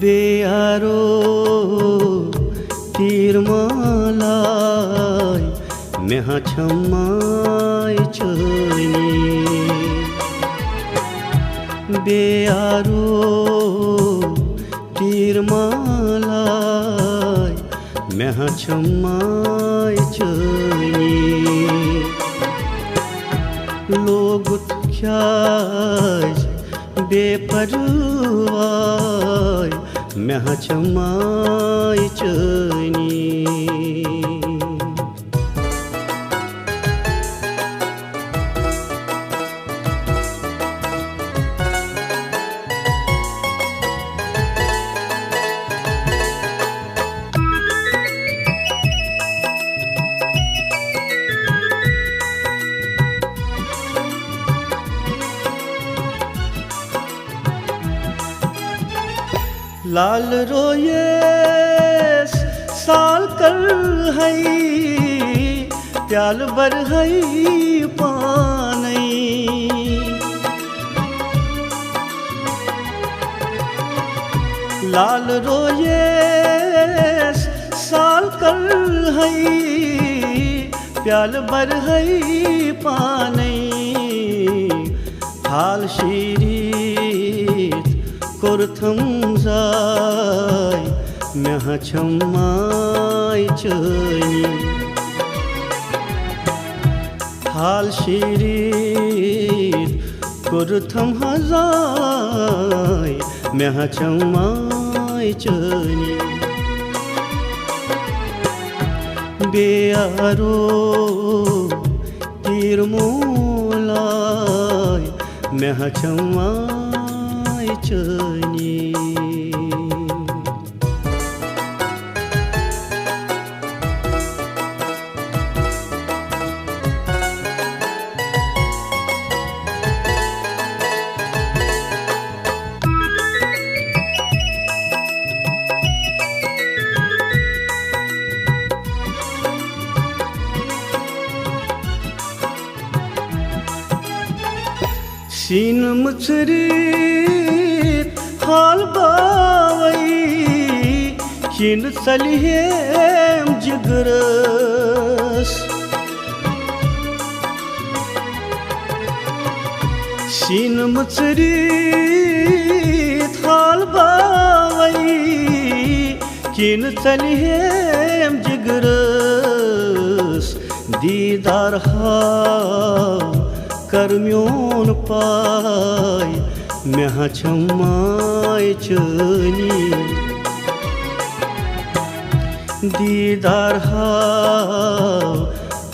बेयारो तीरमालाय मेहा छम्माय चोनी बेयारो तीरमालाय मेहा छम्माय चोनी लोग ख्याज बेपरवाय मेहा छम्माय चोनी लाल रोये साल कर है प्याल बर है पानी लाल रोये साल कर है प्याल बर है पानी हाल शीरीत कोरथम जाय मेहा छम्माय चोनी हाल शीरीत कोरथम जाय मेहा छम्माय चोनी बेयारो तीरमोलाय मेहा छम्माय चोनी सीन मुचरीत हाल बावई खिन सलिहेम जिगरस सीन मुचरीत हाल बावई खिन सलिहेम जिगरस दीदार हाव करम्योन पाय मेहा छम्माय चोनी दीदार हाव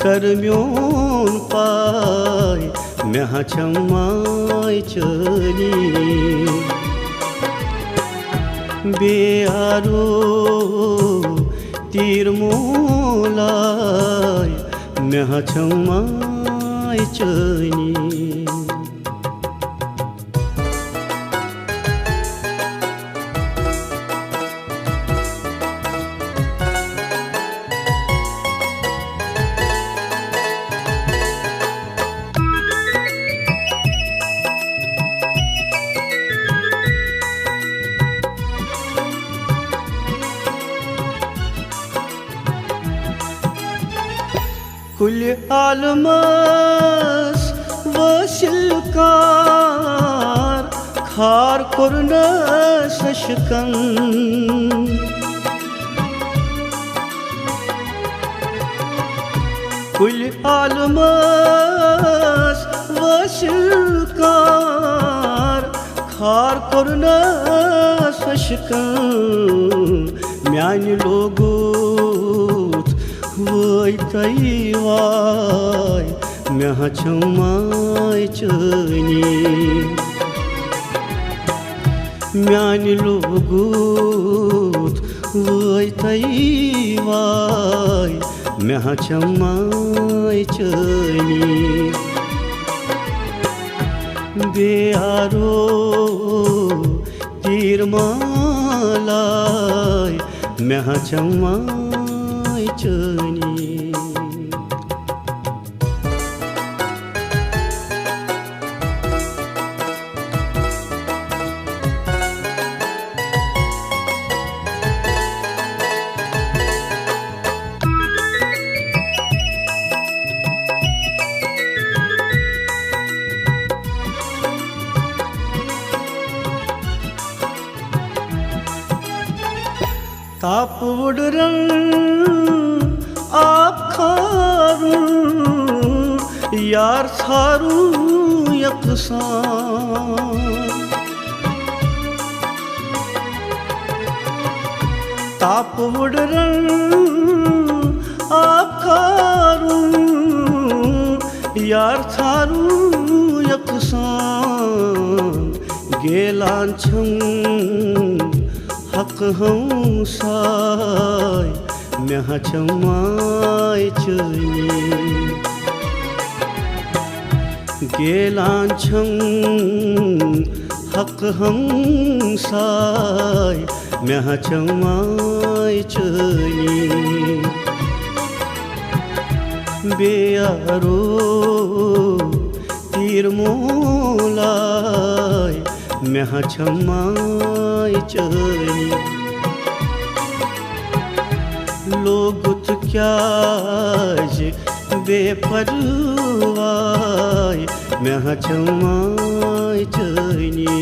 करम्योन पाय मेहा छम्माय चोनी बेयारो तीरमोलाय मेहा छम्माय चोनी कुल आलमस वशिलकार खार कुर्न शशकन कुल आलमस वशिलकार खार कुर्न शशकन म्यान लोगोत वोय तैवाय मेहा छम्माय चोनी म्यान लोगोत वोय तैवाय मेहा छम्माय चोनी बेयारो तीरमालाय मेहा छम्माय चोनी ताप उड़रन आप खारूं यार थारूं यकसान ताप उड़रन आप खारूं यार थारूं यकसान गेलांछम हक हमसाय म्याह चमाय चनी गेलांछम हक हमसाय म्याह चमाय चनी बेयारो तीर मोलाय म्याह चमाय चनी लोगुत क्याज बेपरवाय म्याह चमाय चनी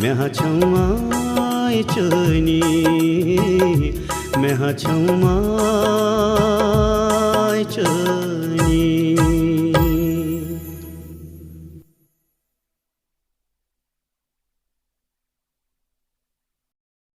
म्याह चमाय चनी म्याह चमाय